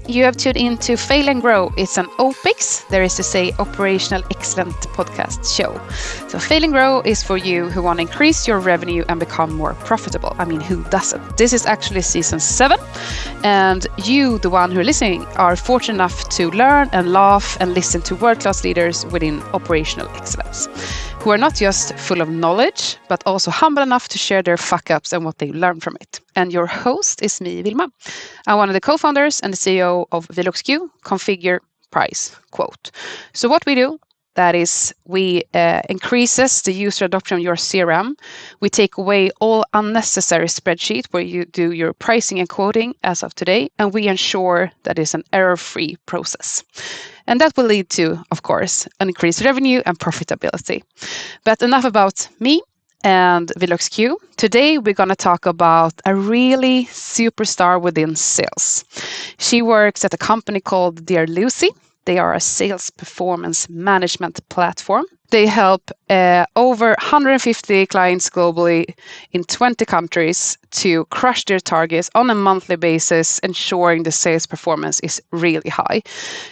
You have tuned in to Fail and Grow. It's an OPEX, there is to say Operational Excellent podcast show. So Fail and Grow is for you who want to increase your revenue and become more profitable. I mean, who doesn't? This is actually season 7. And you, the one who are listening, are fortunate enough to learn and laugh and listen to world-class leaders within operational excellence, who are not just full of knowledge, but also humble enough to share their fuck-ups and what they learned from it. And your host is me, Vilma. I'm one of the co-founders and the CEO of VeloxQ, Configure, Price, Quote. So what we do, that is, we increases the user adoption of your CRM. We take away all unnecessary spreadsheet where you do your pricing and quoting as of today, and we ensure that it's an error-free process. And that will lead to, of course, an increased revenue and profitability. But enough about me and VeloxQ. Today, we're going to talk about a really superstar within sales. She works at a company called Dear Lucy. They are a sales performance management platform. They help over 150 clients globally in 20 countries to crush their targets on a monthly basis, ensuring the sales performance is really high.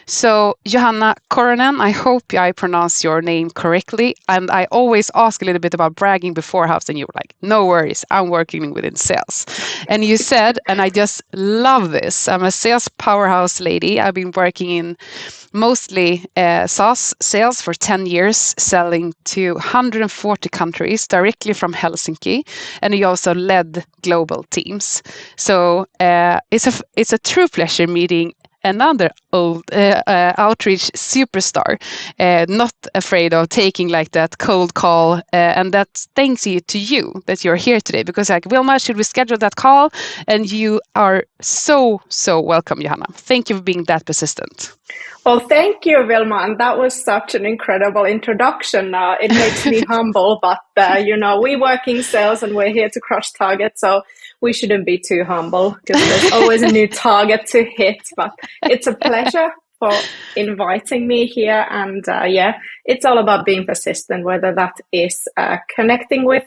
So, Johanna Korhonen, I hope I pronounce your name correctly. And I always ask a little bit about bragging beforehand, and you were like, no worries, I'm working within sales. And you said, and I just love this, I'm a sales powerhouse lady. I've been working in mostly SaaS sales for 10 years, selling to 140 countries directly from Helsinki, and you also led global teams. So it's a true pleasure meeting another old outreach superstar, not afraid of taking like that cold call, and that's thanks to you that you're here today, because like, Vilma, should we schedule that call? And you are so welcome, Johanna. Thank you for being that persistent. Well, thank you, Vilma, and that was such an incredible introduction. It makes me humble, but we work in sales and we're here to crush targets, so we shouldn't be too humble because there's always a new target to hit. But it's a pleasure for inviting me here, and it's all about being persistent, whether that is connecting with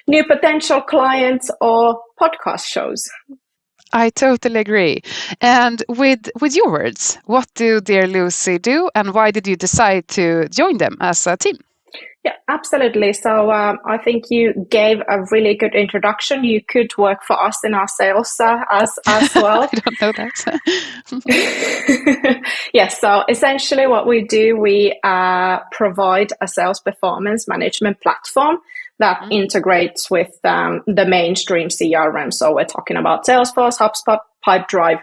new potential clients or podcast shows. I totally agree. And with your words, what do Dear Lucy do, and why did you decide to join them as a team? Yeah, absolutely. So I think you gave a really good introduction. You could work for us in our sales as well. I don't know that. Yes, so essentially what we do, we provide a sales performance management platform that integrates with the mainstream CRM. So we're talking about Salesforce, HubSpot, Pipedrive.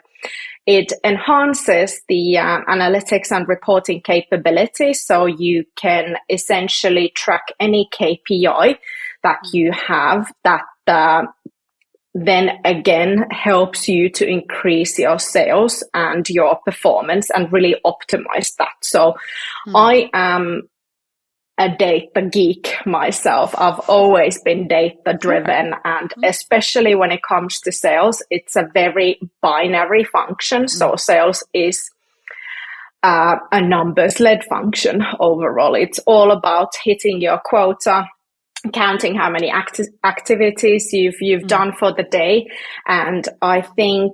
It enhances the analytics and reporting capabilities, so you can essentially track any KPI that you have that then again helps you to increase your sales and your performance and really optimize that. So I am a data geek myself. I've always been data driven, and especially when it comes to sales, it's a very binary function. So sales is a numbers led function overall. It's all about hitting your quota, counting how many activities you've done for the day. And I think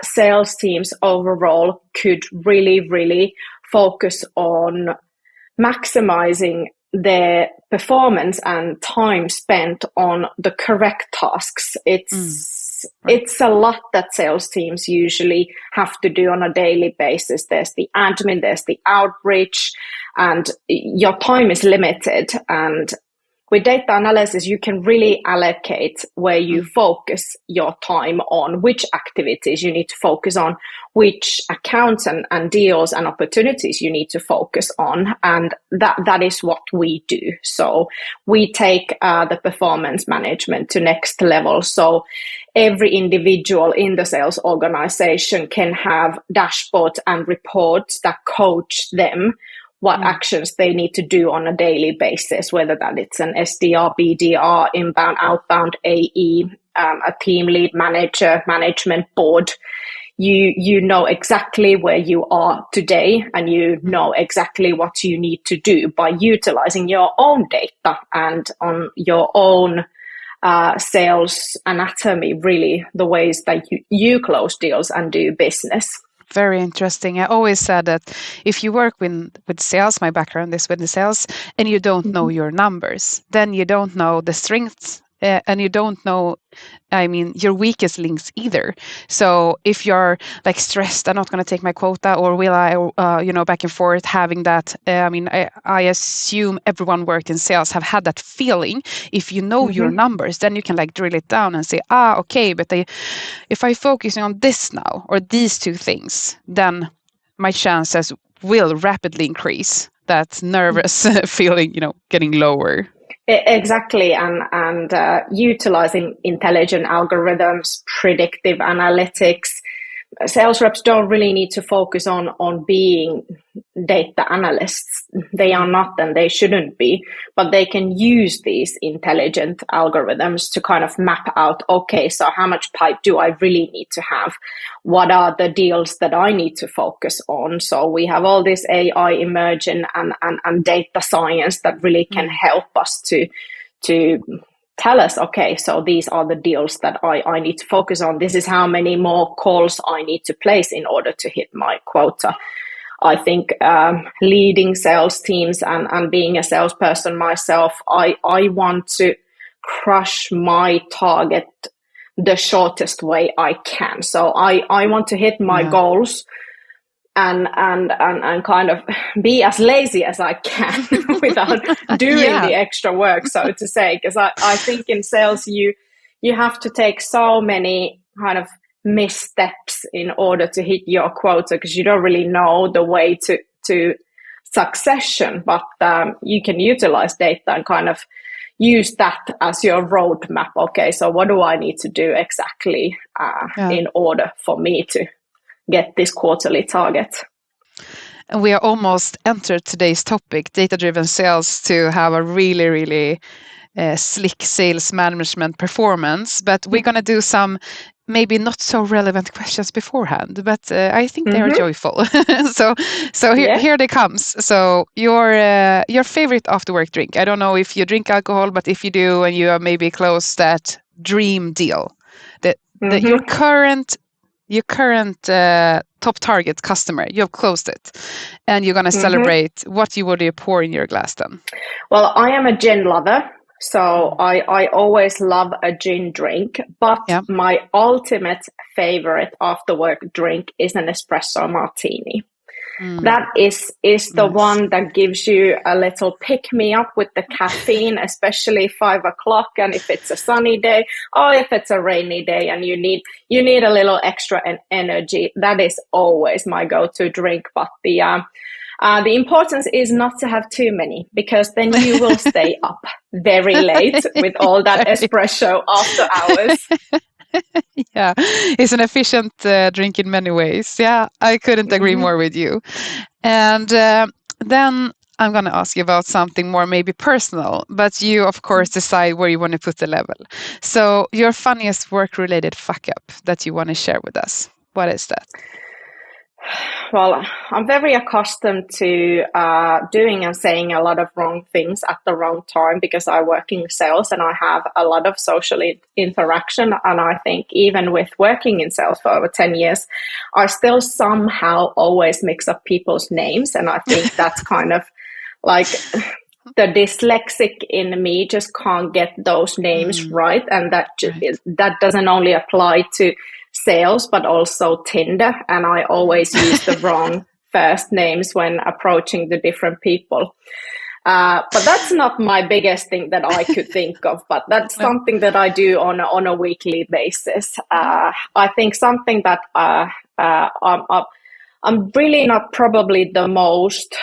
sales teams overall could really focus on maximizing their performance and time spent on the correct tasks. It's a lot that sales teams usually have to do on a daily basis. There's the admin, there's the outreach, and your time is limited. And with data analysis, you can really allocate where you focus your time on, which activities you need to focus on, which accounts and deals and opportunities you need to focus on. And that is what we do. So we take the performance management to next level. So every individual in the sales organization can have dashboards and reports that coach them what actions they need to do on a daily basis, whether that it's an SDR, BDR, inbound, outbound, AE, a team lead manager, management board. You know exactly where you are today, and you know exactly what you need to do by utilizing your own data and on your own sales anatomy, really the ways that you close deals and do business. Very interesting. I always said that if you work with sales, my background is with the sales, and you don't know your numbers, then you don't know the strengths, and you don't know, your weakest links either. So if you're like stressed, I'm not going to take my quota, or will I, back and forth having that. I assume everyone worked in sales have had that feeling. If you know your numbers, then you can like drill it down and say, okay, but if I focus on this now or these two things, then my chances will rapidly increase. That nervous feeling, getting lower. Exactly, and utilizing intelligent algorithms, predictive analytics. Sales reps don't really need to focus on being data analysts. They are not, and they shouldn't be, but they can use these intelligent algorithms to kind of map out, okay, so how much pipe do I really need to have? What are the deals that I need to focus on? So we have all this AI emerging and data science that really can help us to tell us, okay, so these are the deals that I need to focus on. This is how many more calls I need to place in order to hit my quota. I think leading sales teams and being a salesperson myself, I want to crush my target the shortest way I can. So I want to hit my goals and kind of be as lazy as I can without doing the extra work, so to say. Because I think in sales, you have to take so many kind of missteps in order to hit your quota, because you don't really know the way to succession. But you can utilize data and kind of use that as your roadmap. Okay, so what do I need to do exactly in order for me to get this quarterly target? And we are almost entered today's topic, data-driven sales, to have a really, really slick sales management performance. But we're going to do some maybe not so relevant questions beforehand, but I think they are joyful. so here they comes. So your favorite after work drink. I don't know if you drink alcohol, but if you do, and you are maybe close that dream deal, that your current top target customer, you have closed it, and you're going to celebrate. What would you pour in your glass then? Well, I am a gin lover, so I always love a gin drink, but my ultimate favorite after work drink is an espresso martini. That is the one that gives you a little pick-me-up with the caffeine, especially 5 o'clock, and if it's a sunny day or if it's a rainy day and you need a little extra energy, that is always my go-to drink. But the importance is not to have too many, because then you will stay up very late with all that espresso after hours. Yeah, it's an efficient drink in many ways. Yeah, I couldn't agree more with you. And then I'm going to ask you about something more maybe personal, but you, of course, decide where you want to put the level. So your funniest work-related fuck-up that you want to share with us, what is that? Well, I'm very accustomed to doing and saying a lot of wrong things at the wrong time, because I work in sales and I have a lot of social interaction. And I think even with working in sales for over 10 years, I still somehow always mix up people's names. And I think that's kind of like the dyslexic in me just can't get those names right. And that doesn't only apply to sales, but also Tinder. And I always use the wrong first names when approaching the different people. But that's not my biggest thing that I could think of, but that's something that I do on a weekly basis. I think something that I'm really not probably the most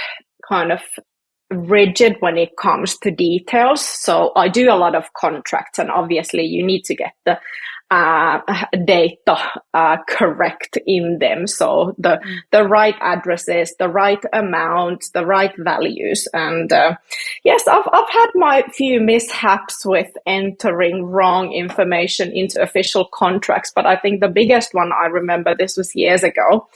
kind of rigid when it comes to details. So I do a lot of contracts, and obviously you need to get the data correct in them. So the right addresses, the right amount, the right values. And yes, I've had my few mishaps with entering wrong information into official contracts, but I think the biggest one, I remember this was years ago.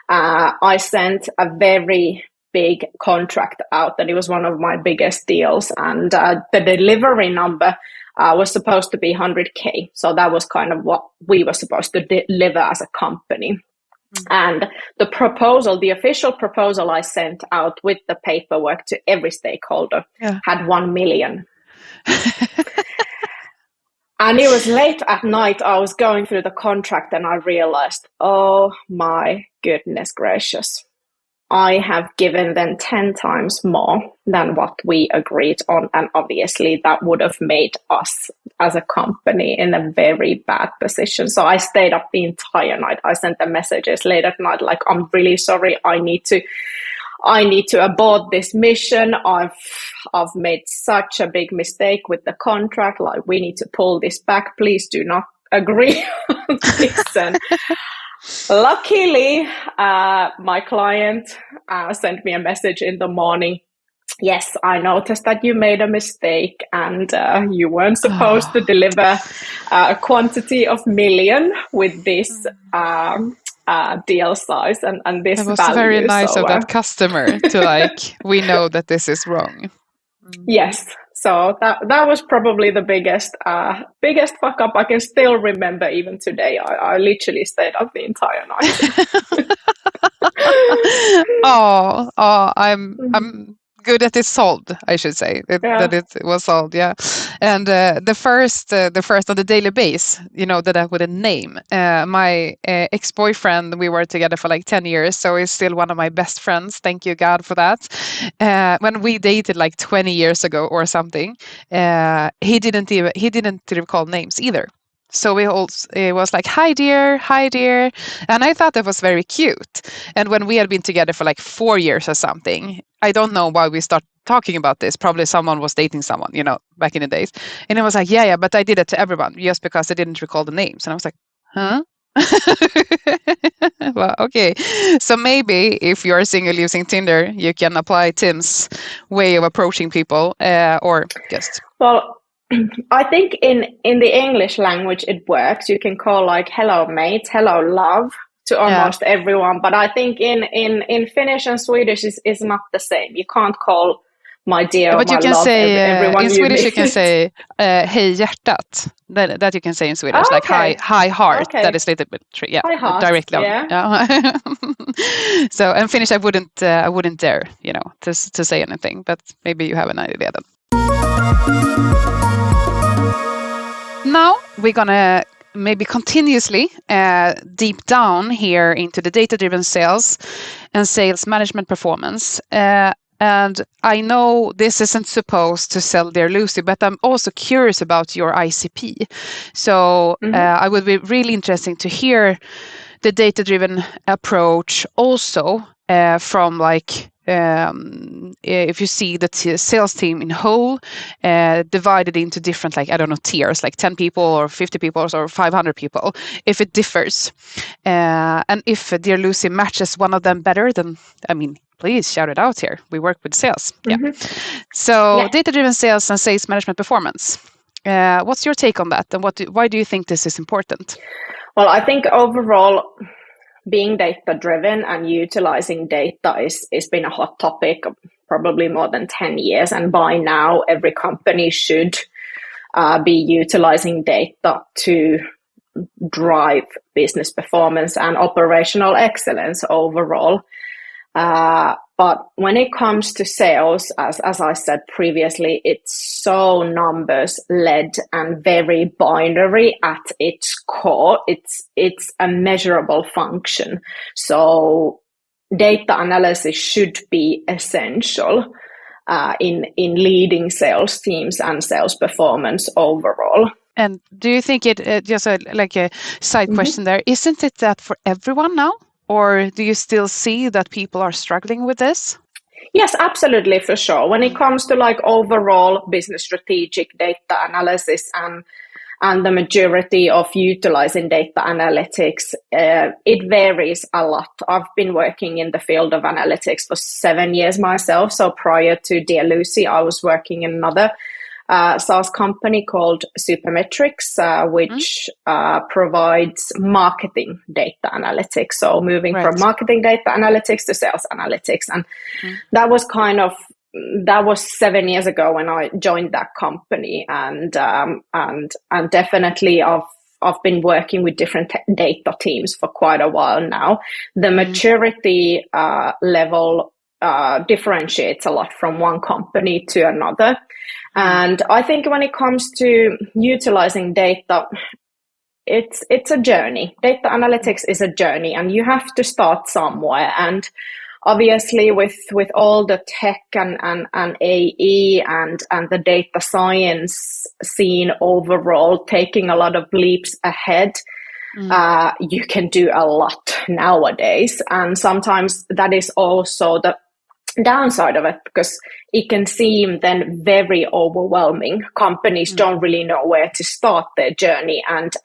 I sent a very big contract out, that it was one of my biggest deals, and the delivery number was supposed to be 100K. So that was kind of what we were supposed to deliver as a company. And the official proposal I sent out with the paperwork to every stakeholder had 1 million. And it was late at night. I was going through the contract and I realized, oh my goodness gracious, I have given them 10 times more than what we agreed on. And obviously that would have made us as a company in a very bad position. So I stayed up the entire night. I sent them messages late at night, like, I'm really sorry. I need to abort this mission. I've made such a big mistake with the contract. Like, we need to pull this back. Please do not agree on this. And luckily, my client sent me a message in the morning. Yes, I noticed that you made a mistake and you weren't supposed to deliver a quantity of million with this deal size and this value. It was value. very nice of that customer to we know that this is wrong. Yes. So that was probably the biggest fuck up. I can still remember even today. I literally stayed up the entire night. I'm good that it's solved, I should say. That it was solved, yeah. And the first on the daily base, that I wouldn't name. My ex-boyfriend, we were together for 10 years, so he's still one of my best friends. Thank you, God, for that. When we dated 20 years ago or something, he didn't recall names either. So it was like, hi dear, and I thought that was very cute. And when we had been together for 4 years or something, I don't know why we start talking about this. Probably someone was dating someone, back in the days. And it was like, yeah, but I did it to everyone just because I didn't recall the names. And I was like, huh? Well, okay. So maybe if you're single using Tinder, you can apply Tim's way of approaching people, or just. Well, I think in the English language it works. You can call hello mate, hello love to almost everyone. But I think in Finnish and Swedish is not the same. You can't call my dear or but my you can love say everyone in Swedish you can say hej hjärtat. That you can say in Swedish, hi heart. Okay. That is a little bit hi heart. Directly on. Yeah. So in Finnish I wouldn't dare to say anything, but maybe you have an idea then. Now we're gonna maybe continuously deep down here into the data-driven sales and sales management performance. And I know this isn't supposed to sell Dear Lucy, but I'm also curious about your ICP. So I would be really interesting to hear the data-driven approach also from if you see the sales team in whole divided into different tiers, 10 people or 50 people or 500 people, if it differs, and if Dear Lucy matches one of them better, then please shout it out here. We work with sales. So data-driven sales and sales management performance, what's your take on that, and why do you think this is important? Well, I think overall being data-driven and utilizing data is been a hot topic probably more than 10 years. And by now, every company should be utilizing data to drive business performance and operational excellence overall. But when it comes to sales, as I said previously, it's so numbers led and very binary at its core. It's a measurable function. So data analysis should be essential in leading sales teams and sales performance overall. And do you think it just a side question there? Isn't it that for everyone now? Or do you still see that people are struggling with this? Yes, absolutely, for sure. When it comes to overall business strategic data analysis and the majority of utilizing data analytics, it varies a lot. I've been working in the field of analytics for 7 years myself. So prior to Dear Lucy, I was working in another SaaS company called Supermetrics, which provides marketing data analytics. So moving from marketing data analytics to sales analytics. And that was that was 7 years ago when I joined that company. And definitely I've been working with different data teams for quite a while now. The maturity level differentiates a lot from one company to another. And I think when it comes to utilizing data, it's a journey. Data analytics is a journey, and you have to start somewhere. And obviously with all the tech and AE and the data science scene overall taking a lot of leaps ahead, you can do a lot nowadays. And sometimes that is also the downside of it, because it can seem then very overwhelming. Companies don't really know where to start their journey, and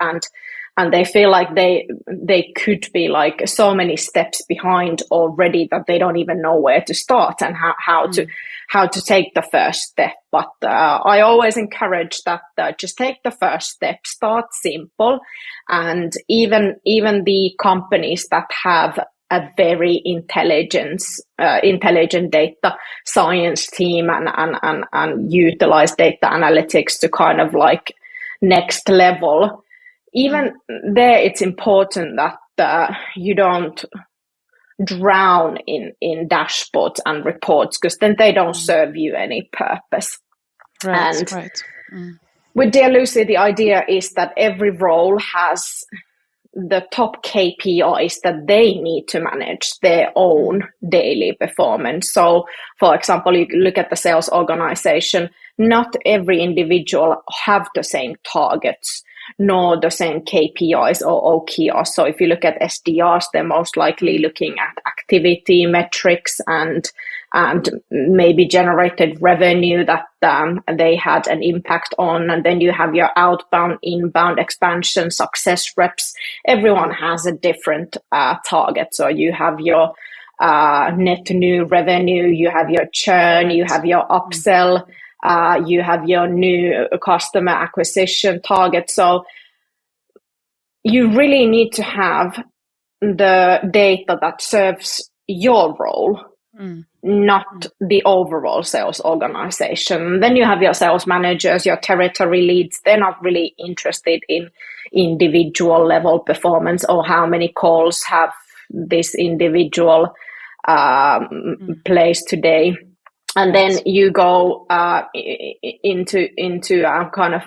they feel like they could be like so many steps behind already that they don't even know where to start and how to take the first step. But I always encourage that just take the first step, start simple, and even the companies that have a very intelligent data science team and utilize data analytics to kind of like next level. Even there, it's important that you don't drown in dashboards and reports, because then they don't serve you any purpose. Right. With Dear Lucy, the idea is that every role has the top KPIs that they need to manage their own daily performance. So, for example, you look at the sales organization, not every individual have the same targets, nor the same KPIs or OKRs. So if you look at SDRs, they're most likely looking at activity metrics and maybe generated revenue that they had an impact on. And then you have your outbound, inbound expansion, success reps. Everyone has a different target. So you have your net new revenue, you have your churn, you have your upsell, you have your new customer acquisition target. So you really need to have the data that serves your role, not the overall sales organization. Then you have your sales managers, your territory leads. They're not really interested in individual level performance or how many calls have this individual placed today. And then you go into kind of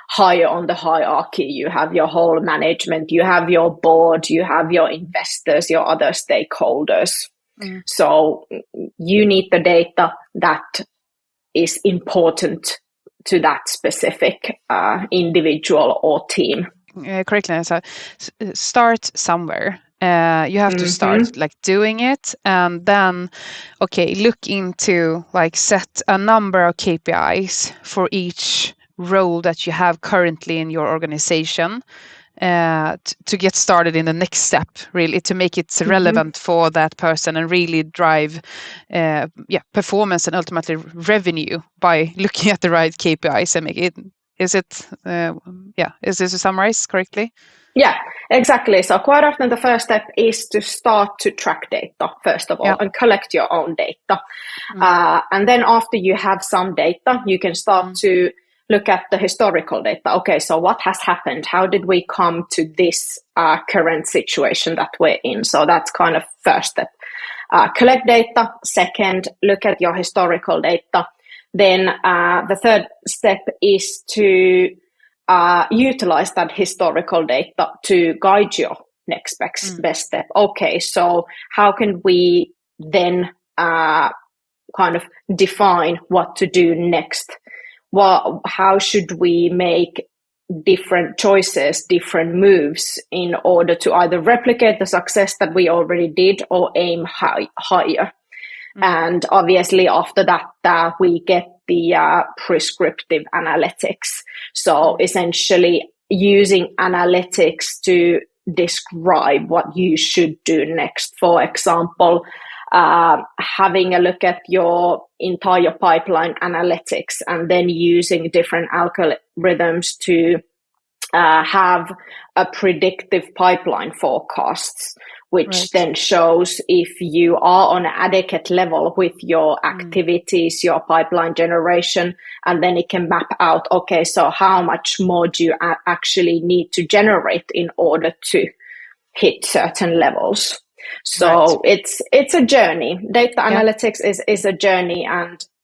higher on the hierarchy. You have your whole management, you have your board, you have your investors, your other stakeholders. So you need the data that is important to that specific individual or team. Correctly. So start somewhere. You have to start like doing it, and then look into like set a number of KPIs for each role that you have currently in your organization, to get started in the next step, really, to make it relevant for that person and really drive performance and ultimately revenue by looking at the right KPIs and make it. Is this summarized correctly? Yeah, exactly. So quite often the first step is to start to track data, first of all, and collect your own data. And then after you have some data, you can start to look at the historical data. Okay, so what has happened? How did we come to this current situation that we're in? So that's kind of first step. Collect data. Second, look at your historical data. Then the third step is to utilize that historical data to guide your next best step. Okay, so how can we then kind of define what to do next? How should we make different choices, different moves in order to either replicate the success that we already did or aim higher? And obviously after that, we get the prescriptive analytics. So essentially using analytics to describe what you should do next. For example, having a look at your entire pipeline analytics and then using different algorithms to have a predictive pipeline forecasts, which then shows if you are on an adequate level with your activities, your pipeline generation, and then it can map out, okay, so how much more do you actually need to generate in order to hit certain levels. So it's a journey. Data analytics is a journey,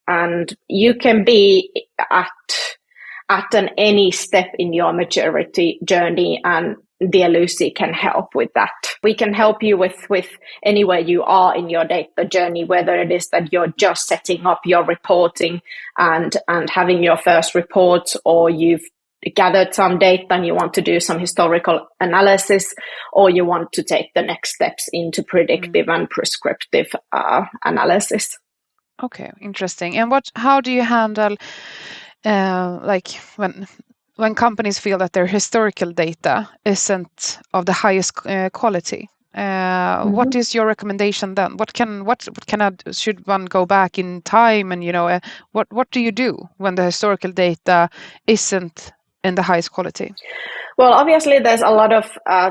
and you can be at any step in your maturity journey, and Lucy can help with that. We can help you with anywhere you are in your data journey, whether it is that you're just setting up your reporting and having your first reports, or you've gathered some data and you want to do some historical analysis, or you want to take the next steps into predictive and prescriptive analysis. Okay, interesting. And how do you handle like when companies feel that their historical data isn't of the highest quality? What is your recommendation then? Should one go back in time, and what do you do when the historical data isn't in the highest quality? Well, obviously there's a lot of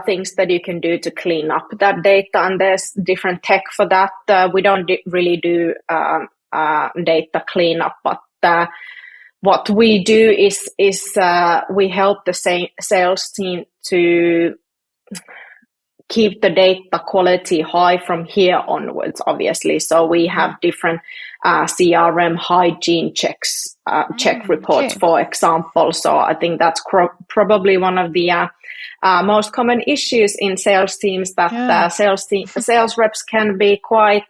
things that you can do to clean up that data, and there's different tech for that. We don't really do data cleanup, but what we do is we help the sales team to keep the data quality high from here onwards, obviously. So we have different CRM hygiene check reports, for example. So I think that's probably one of the most common issues in sales teams, that sales reps can be quite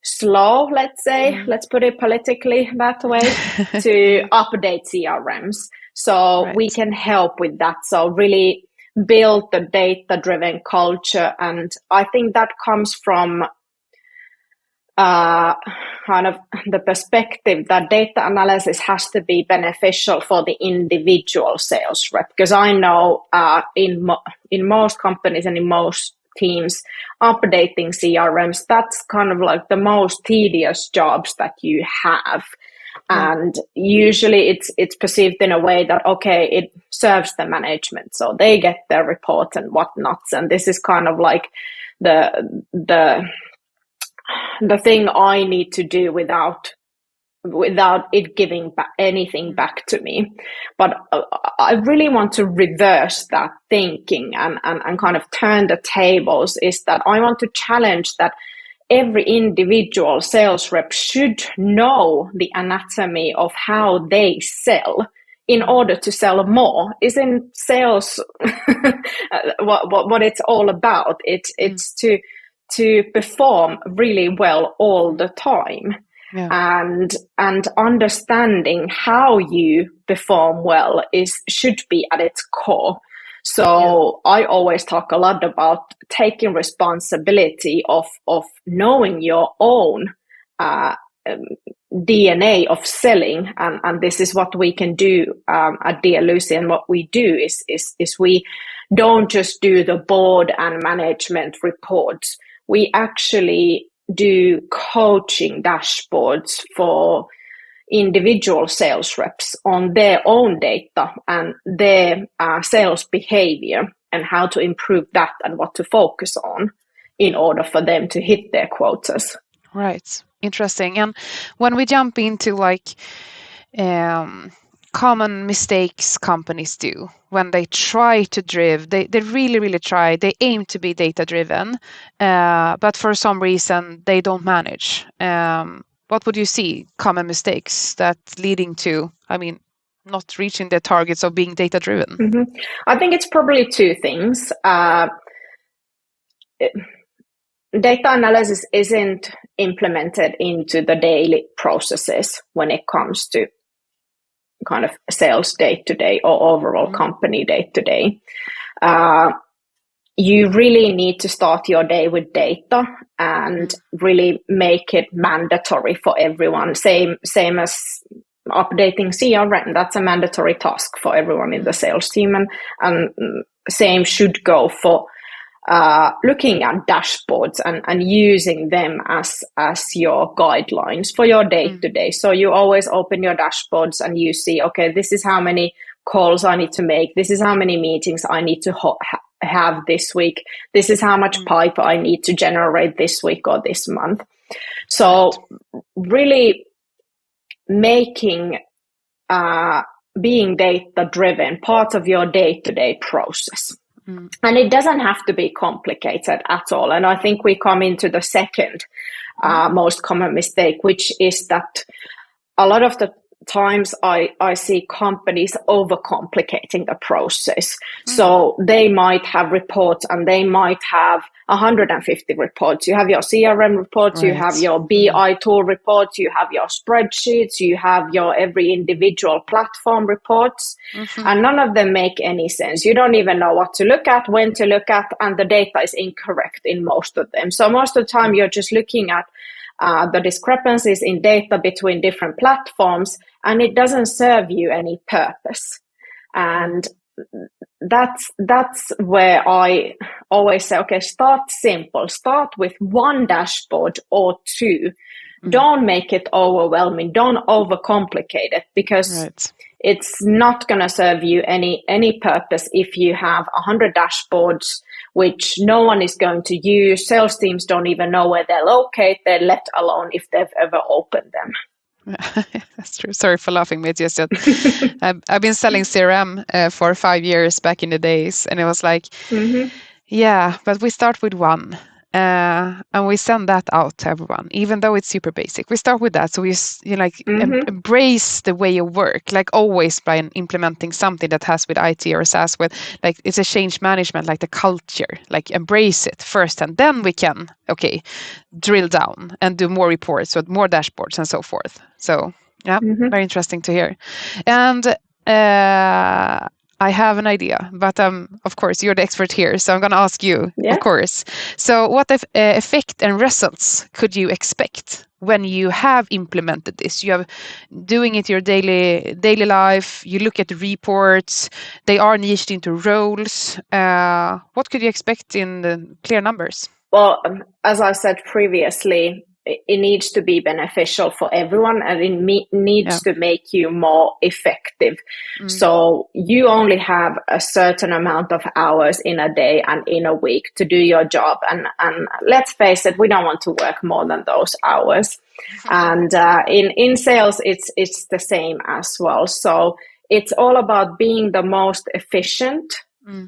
slow, let's say, let's put it politically that way, to update CRMs. So we can help with that. So really build the data-driven culture. And I think that comes from kind of the perspective that data analysis has to be beneficial for the individual sales rep. Because I know in most companies and in most teams, updating CRMs, that's kind of like the most tedious jobs that you have. And usually it's perceived in a way that, okay, it serves the management, so they get their report and whatnots. And this is kind of like the thing I need to do without it giving anything back to me. But I really want to reverse that thinking and kind of turn the tables, is that I want to challenge that every individual sales rep should know the anatomy of how they sell in order to sell more. Isn't sales what it's all about? It's to perform really well all the time. And understanding how you perform well should be at its core. So I always talk a lot about taking responsibility of knowing your own DNA of selling, and this is what we can do at Lucy. And what we do is we don't just do the board and management reports. We actually do coaching dashboards for individual sales reps on their own data and their sales behavior, and how to improve that and what to focus on in order for them to hit their quotas. Right. Interesting. And when we jump into common mistakes companies do when they try to they really, really try, they aim to be data driven, but for some reason they don't manage. What would you see common mistakes that leading to, not reaching their targets of being data driven? Mm-hmm. I think it's probably two things. Data analysis isn't implemented into the daily processes when it comes to kind of sales day to day or overall company day to day. You really need to start your day with data and really make it mandatory for everyone. Same as updating CRM. That's a mandatory task for everyone in the sales team, and same should go for looking at dashboards and using them as your guidelines for your day to day. So you always open your dashboards and you see, okay, this is how many calls I need to make. This is how many meetings I need to have this week. This is how much pipe I need to generate this week or this month. So really making being data driven part of your day-to-day process. And it doesn't have to be complicated at all. And I think we come into the second most common mistake, which is that a lot of the times I see companies overcomplicating the process. So they might have reports and they might have 150 reports. You have your CRM reports, you have your BI tool reports, you have your spreadsheets, you have your every individual platform reports, and none of them make any sense. You don't even know what to look at, when to look at, and the data is incorrect in most of them. So most of the time you're just looking at the discrepancies in data between different platforms, and it doesn't serve you any purpose. And that's where I always say, okay, start simple. Start with one dashboard or two. Don't make it overwhelming. Don't overcomplicate it, because it's not going to serve you any purpose if you have 100 dashboards which no one is going to use. Sales teams don't even know where they're located, let alone if they've ever opened them. That's true. Sorry for laughing, but just that I've been selling CRM for 5 years back in the days, and it was like, yeah, but we start with one. And we send that out to everyone, even though it's super basic. We start with that, so we embrace the way of work, like always by implementing something that has with IT or SaaS with, like, it's a change management, like the culture, like embrace it first, and then we can drill down and do more reports with more dashboards and so forth. So yeah, very interesting to hear. And I have an idea, but of course, you're the expert here, so I'm going to ask you, of course. So what effect and results could you expect when you have implemented this? You have doing it your daily life, you look at the reports, they are niched into roles. What could you expect in the clear numbers? Well, as I said previously, it needs to be beneficial for everyone, and it needs to make you more effective. So you only have a certain amount of hours in a day and in a week to do your job. And let's face it, we don't want to work more than those hours. And in sales, it's the same as well. So it's all about being the most efficient,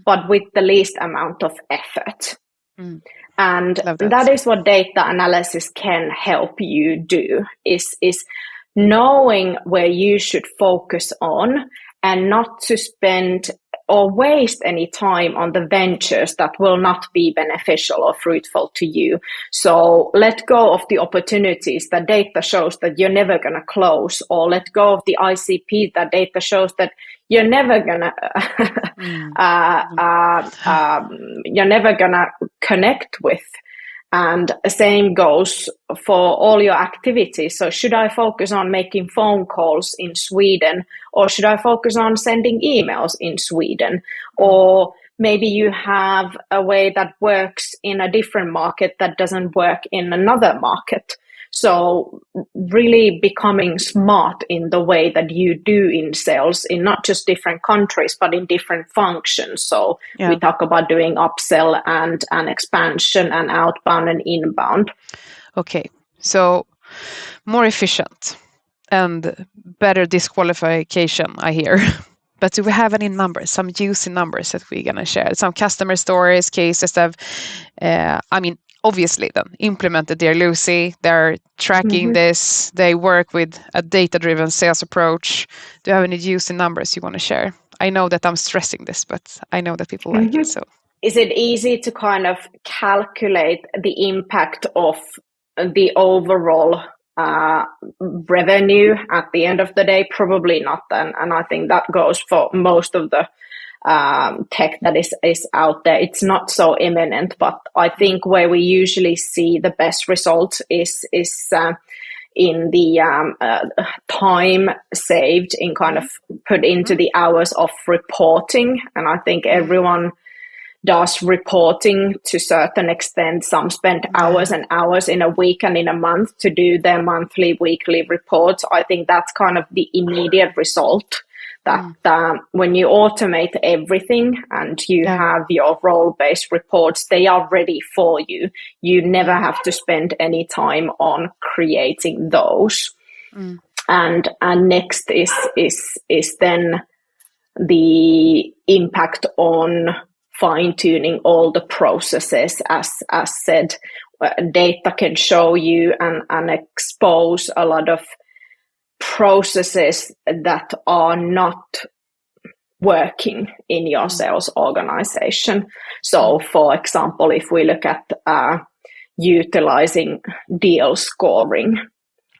but with the least amount of effort. And that is what data analysis can help you do, is knowing where you should focus on and not to spend or waste any time on the ventures that will not be beneficial or fruitful to you. So let go of the opportunities that data shows that you're never going to close, or let go of the ICP that data shows that you're never gonna you're never gonna connect with. And the same goes for all your activities. So should I focus on making phone calls in Sweden, or should I focus on sending emails in Sweden? Or maybe you have a way that works in a different market that doesn't work in another market. So really becoming smart in the way that you do in sales, in not just different countries, but in different functions. So we talk about doing upsell and expansion and outbound and inbound. Okay, so more efficient and better disqualification, I hear. But do we have any numbers, some juicy numbers that we're going to share? Some customer stories, cases that have, obviously then implemented Dear Lucy, they're tracking this, they work with a data-driven sales approach. Do you have any juicy numbers you want to share? I know that I'm stressing this, but I know that people like it. So, is it easy to kind of calculate the impact of the overall revenue at the end of the day? Probably not then. And I think that goes for most of the tech that is out there. It's not so imminent, but I think where we usually see the best results is in the time saved in kind of put into the hours of reporting. And I think everyone does reporting to a certain extent. Some spend hours and hours in a week and in a month to do their monthly, weekly reports. I think that's kind of the immediate result that when you automate everything and you have your role-based reports, they are ready for you. You never have to spend any time on creating those. And next is then the impact on fine-tuning all the processes. As said, data can show you and expose a lot of processes that are not working in your sales organization. So, for example, if we look at utilizing deal scoring,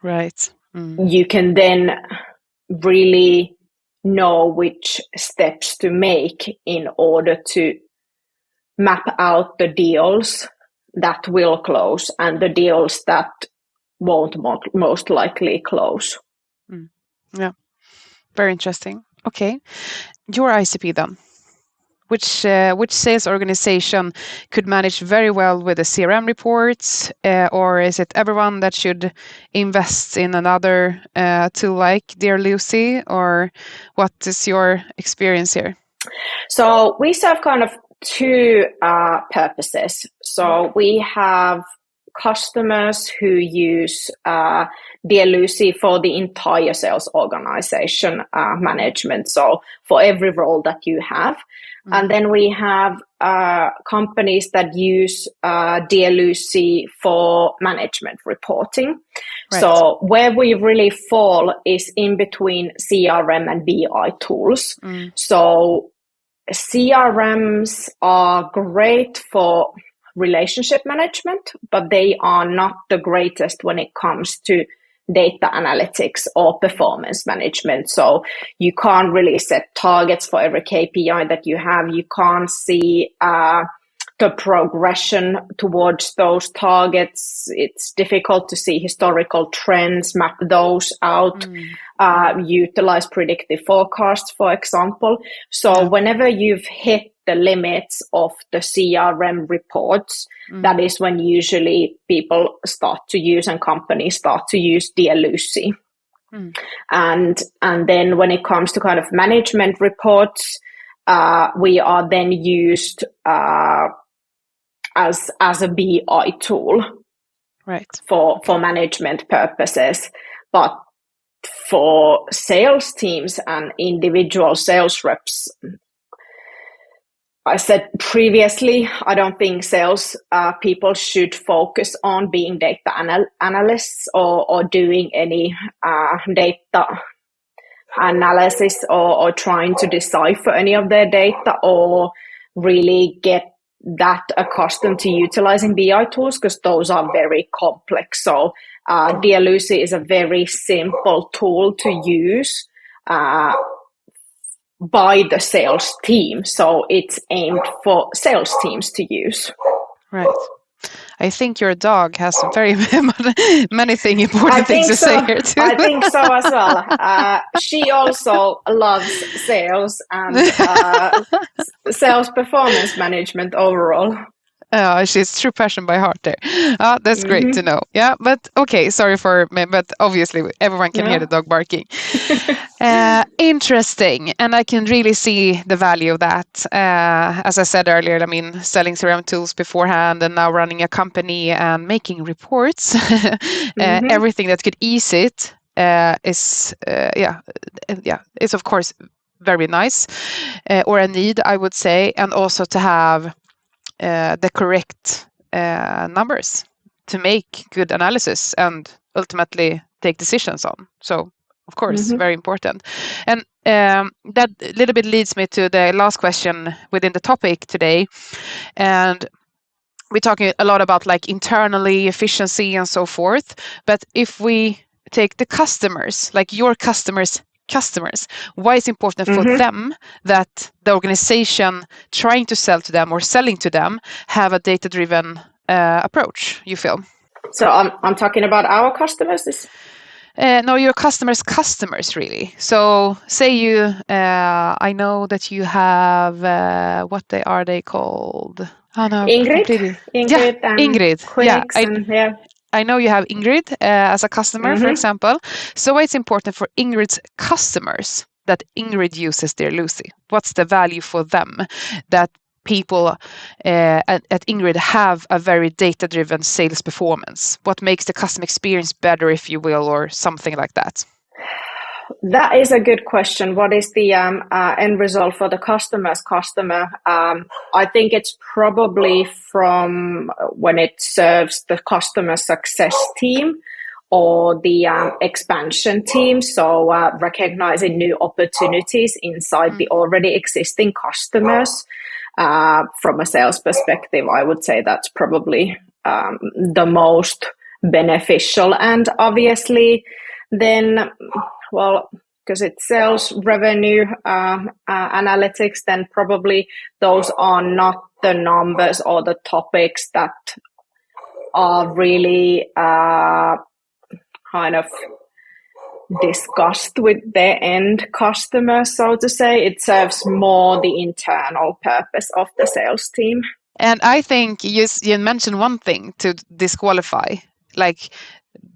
right, you can then really know which steps to make in order to map out the deals that will close and the deals that won't most likely close. Yeah, very interesting. Okay, your ICP then. Which sales organization could manage very well with the CRM reports, or is it everyone that should invest in another tool like Dear Lucy, or what is your experience here? So we serve kind of two purposes. So we have customers who use Dear Lucy for the entire sales organization management. So for every role that you have. And then we have companies that use Dear Lucy for management reporting. Right. So where we really fall is in between CRM and BI tools. So CRMs are great for relationship management, but they are not the greatest when it comes to data analytics or performance management. So you can't really set targets for every KPI that you have. You can't see the progression towards those targets. It's difficult to see historical trends, map those out, utilize predictive forecasts, for example. So whenever you've hit the limits of the CRM reports, that is when usually people start to use and companies start to use Dear Lucy. And then when it comes to kind of management reports, we are then used as a BI tool, right, for management purposes. But for sales teams and individual sales reps, I said previously, I don't think sales people should focus on being data analysts or doing any data analysis or trying to decipher any of their data or really get that accustomed to utilizing BI tools, because those are very complex. So Dear Lucy is a very simple tool to use by the sales team. So it's aimed for sales teams to use. Right. I think your dog has very many important things to say here too. I think so as well. She also loves sales and sales performance management overall. She's true passion by heart there. That's great to know. Yeah, but okay, sorry for me, but obviously everyone can hear the dog barking. Interesting, and I can really see the value of that. As I said earlier, I mean, selling CRM tools beforehand and now running a company and making reports, everything that could ease it is of course very nice, or a need, I would say, and also to have the correct numbers to make good analysis and ultimately take decisions on. So, of course, very important. And that little bit leads me to the last question within the topic today. And we're talking a lot about like internally efficiency and so forth. But if we take the customers, like your customers, why it's important for them that the organization trying to sell to them or selling to them have a data-driven approach, you feel? So I'm talking about our customers? No, your customers really. So say you, I know that you have, what are they called? Oh no, Ingrid. Ingrid. I know you have Ingrid as a customer, for example. So it's important for Ingrid's customers that Ingrid uses dear Lucy? What's the value for them that people at Ingrid have a very data-driven sales performance? What makes the customer experience better, if you will, or something like that? That is a good question. What is the end result for the customer? I think it's probably from when it serves the customer success team or the expansion team. So recognizing new opportunities inside the already existing customers. From a sales perspective, I would say that's probably the most beneficial. And obviously then, well, because it's sales revenue analytics, then probably those are not the numbers or the topics that are really kind of discussed with their end customers, so to say. It serves more the internal purpose of the sales team. And I think you mentioned one thing to disqualify, like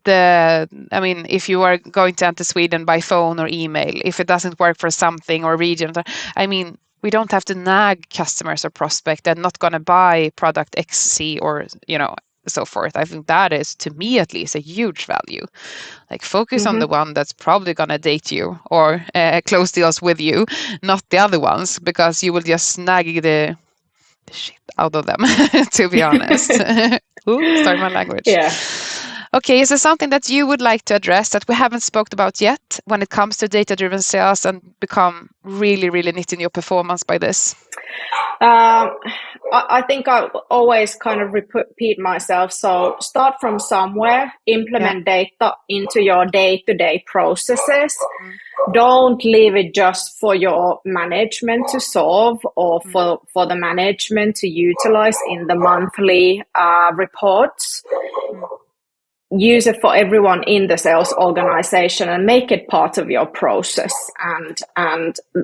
if you are going to enter Sweden by phone or email, if it doesn't work for something or region, we don't have to nag customers or prospect. They're not going to buy product XC or, so forth. I think that is, to me at least, a huge value. Like, focus on the one that's probably going to date you or close deals with you, not the other ones, because you will just snag the shit out of them, to be honest. Ooh, sorry, my language. Yeah. Okay, is there something that you would like to address that we haven't spoke about yet when it comes to data-driven sales and become really, really knit in your performance by this? I think I always kind of repeat myself. So start from somewhere, implement data into your day-to-day processes. Don't leave it just for your management to solve or for the management to utilize in the monthly reports. Use it for everyone in the sales organization and make it part of your process. And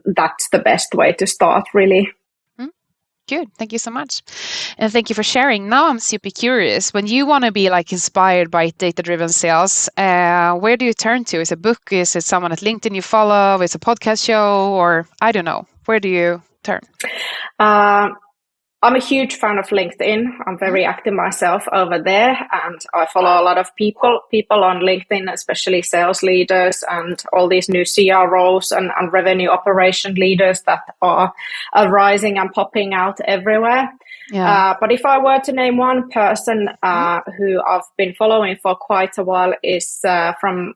that's the best way to start, really. Good. Thank you so much. And thank you for sharing. Now I'm super curious. When you want to be inspired by data-driven sales, where do you turn to? Is it a book? Is it someone at LinkedIn you follow? Is it a podcast show? Or I don't know. Where do you turn? I'm a huge fan of LinkedIn. I'm very active myself over there, and I follow a lot of people on LinkedIn, especially sales leaders and all these new CROs and revenue operation leaders that are arising and popping out everywhere. Yeah. But if I were to name one person who I've been following for quite a while is from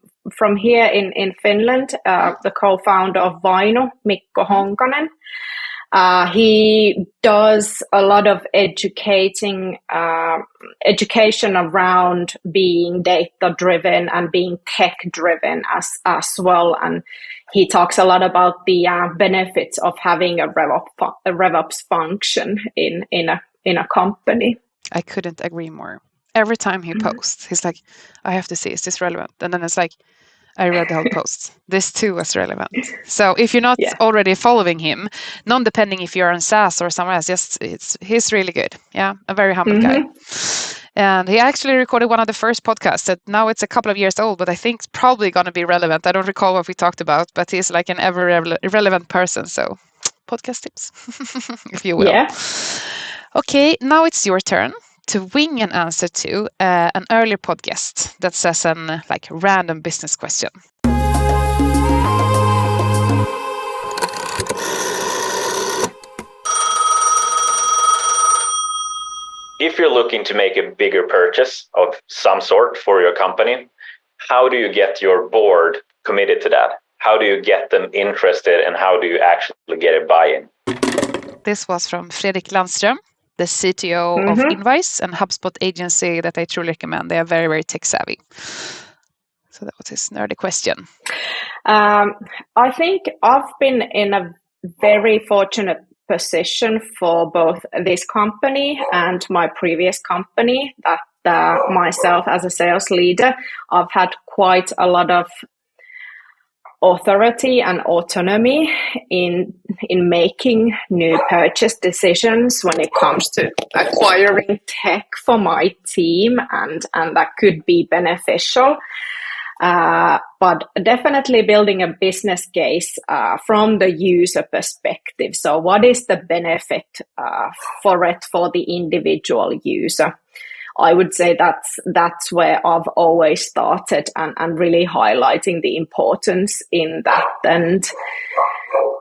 here in Finland, the co-founder of Vaino, Mikko Honkanen. He does a lot of education around being data-driven and being tech-driven as well. And he talks a lot about the benefits of having a RevOps function in a company. I couldn't agree more. Every time he posts, he's like, I have to see, is this relevant? And then it's like, I read the whole post. This too was relevant. So if you're not already following him, non-depending if you're on SaaS or somewhere else, he's really good. Yeah, a very humble guy. And he actually recorded one of the first podcasts that now it's a couple of years old, but I think it's probably going to be relevant. I don't recall what we talked about, but he's like an ever relevant person. So podcast tips, if you will. Yeah. Okay, now it's your turn to wing an answer to an earlier podcast that says an random business question. If you're looking to make a bigger purchase of some sort for your company, how do you get your board committed to that? How do you get them interested, and how do you actually get a buy-in? This was from Fredrik Landström, the CTO of Invice and HubSpot agency that I truly recommend. They are very, very tech savvy. So that was his nerdy question. I think I've been in a very fortunate position for both this company and my previous company that myself as a sales leader, I've had quite a lot of authority and autonomy in making new purchase decisions when it comes to acquiring tech for my team, and that could be beneficial. But definitely building a business case from the user perspective. So what is the benefit for the individual user? I would say that's where I've always started, and really highlighting the importance in that. And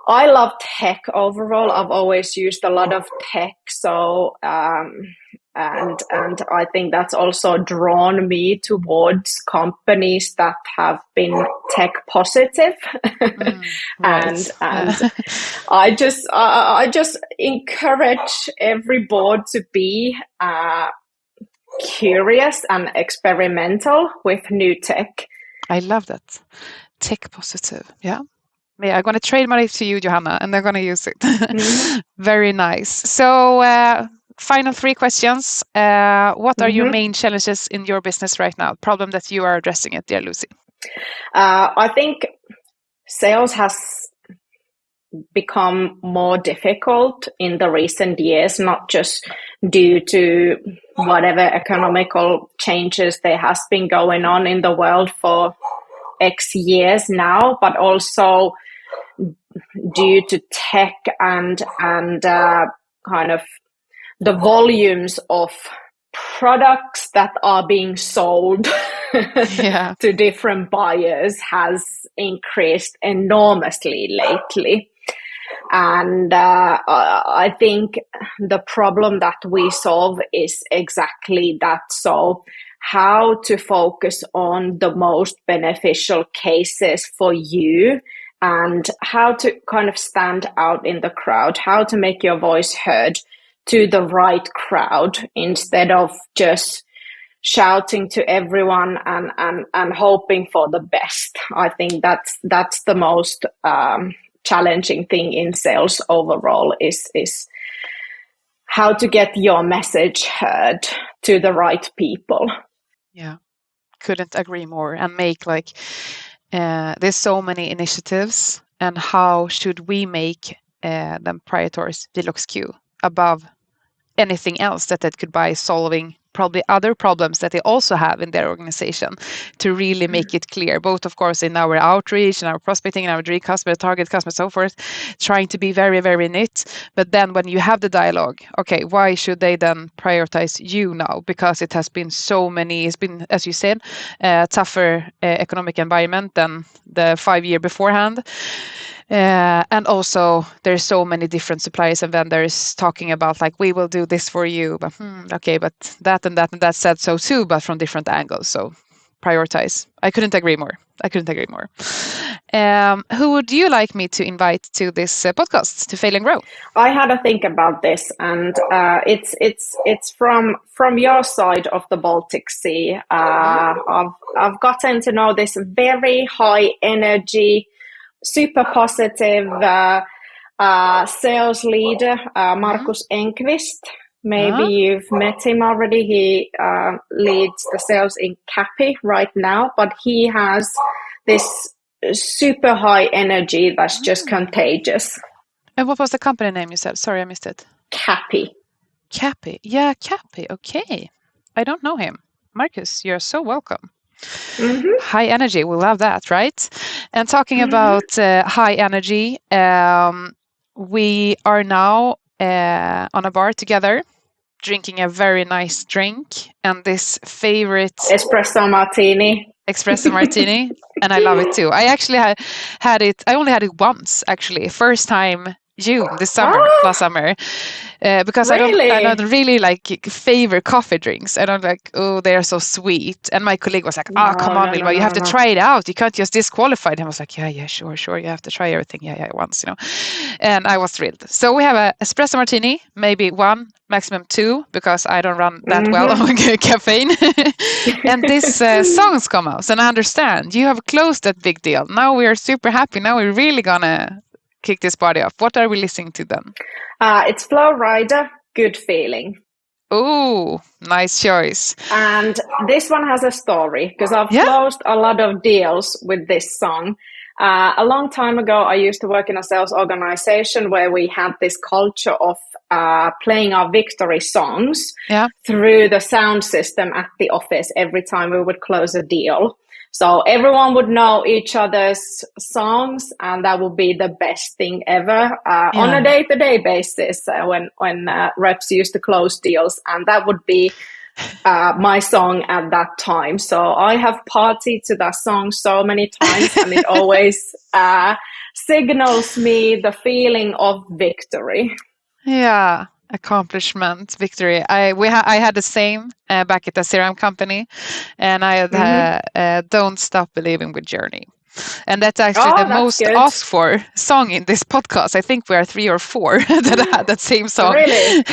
I love tech overall. I've always used a lot of tech. So, and I think that's also drawn me towards companies that have been tech positive. Right. and I just encourage every board to be curious and experimental with new tech. I love that. Tech positive. Yeah. I'm going to trademark it to you, Johanna, and they're going to use it. Very nice. So, final 3 questions. What are your main challenges in your business right now? Problem that you are addressing it, dear Lucy? I think sales has become more difficult in the recent years, not just due to whatever economical changes there has been going on in the world for X years now, but also due to tech and kind of the volumes of products that are being sold to different buyers has increased enormously lately. And I think the problem that we solve is exactly that. So how to focus on the most beneficial cases for you, and how to kind of stand out in the crowd, how to make your voice heard to the right crowd instead of just shouting to everyone and hoping for the best. I think that's the most challenging thing in sales overall is how to get your message heard to the right people. Yeah, couldn't agree more. And make there's so many initiatives, and how should we make them prioritize VLOXQ above anything else that could be solving probably other problems that they also have in their organization, to really make it clear, both of course in our outreach and our prospecting and our dream customer, target customer, so forth, trying to be very, very neat. But then when you have the dialogue, okay, why should they then prioritize you now? Because it has been it's been, as you said, a tougher economic environment than the 5 year beforehand. And also there's so many different suppliers and vendors talking about we will do this for you, but okay, but that and that said so too, but from different angles. So prioritize. I couldn't agree more. Who would you like me to invite to this podcast, to Fail and Grow? I had to think about this, and it's from your side of the Baltic Sea. I've gotten to know this very high energy, super positive sales leader, Markus Enqvist. Maybe you've met him already. He leads the sales in Capi right now, but he has this super high energy that's just contagious. And what was the company name you said? Sorry, I missed it. Capi. Capi. Yeah, Capi. Okay. I don't know him. Marcus, you're so welcome. High energy, we love that, right? And talking about high energy, we are now on a bar together, drinking a very nice drink, and this favorite espresso martini, and I love it too. I actually had it. I only had it once, actually. First time June this summer, last summer, because really? I don't really favor coffee drinks. I don't they are so sweet. And my colleague was like, come on, Vilma, you have to try it out. You can't just disqualify it. I was like, yeah, sure. You have to try everything. Yeah, once, And I was thrilled. So we have an espresso martini, maybe 1, maximum 2, because I don't run that well on caffeine. And this songs come out. And I understand you have closed that big deal. Now we are super happy. Now we're really gonna kick this party off. What are we listening to then? It's Flow Rider, Good Feeling. Oh, nice choice. And this one has a story, because I've closed a lot of deals with this song. A long time ago, I used to work in a sales organization where we had this culture of playing our victory songs through the sound system at the office every time we would close a deal. So everyone would know each other's songs, and that would be the best thing ever on a day-to-day basis when reps used to close deals, and that would be my song at that time. So I have partied to that song so many times, and it always signals me the feeling of victory. Yeah, accomplishment, victory. I had the same back at the serum company, and I had "Don't Stop Believing" with Journey. And that's actually the most asked for song in this podcast. I think we are 3 or 4 that had that same song. Really?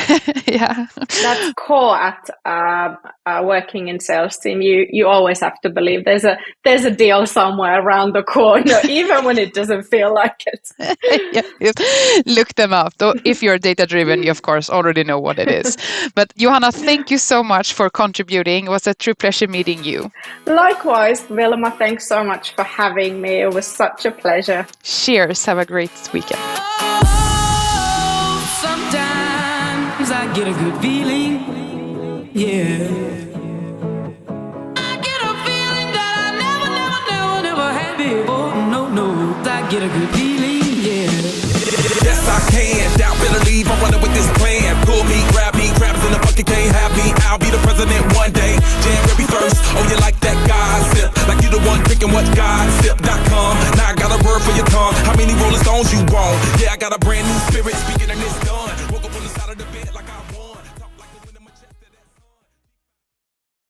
Yeah. That's core at working in sales team. You always have to believe there's a deal somewhere around the corner, even when it doesn't feel like it. Yeah, look them up. If you're data driven, you of course already know what it is. But Johanna, thank you so much for contributing. It was a true pleasure meeting you. Likewise, Wilma, thanks so much for having me. It was such a pleasure. Cheers. Have a great weekend. Sometimes I get a good feeling. Yeah. I get a feeling that I never had before. No. I get a good feeling. Yeah. Yes, I can. Doubt, better leave. I'm running with this plan. Pull me, grab me. Crabs in the bucket can't have me. I'll be the president one day. January 1st. Oh, you like that gossip? Like you the one drinking what gossip.com. Now I got a word for your tongue. How many Rolling Stones you want? Yeah, I got a brand new spirit speaking.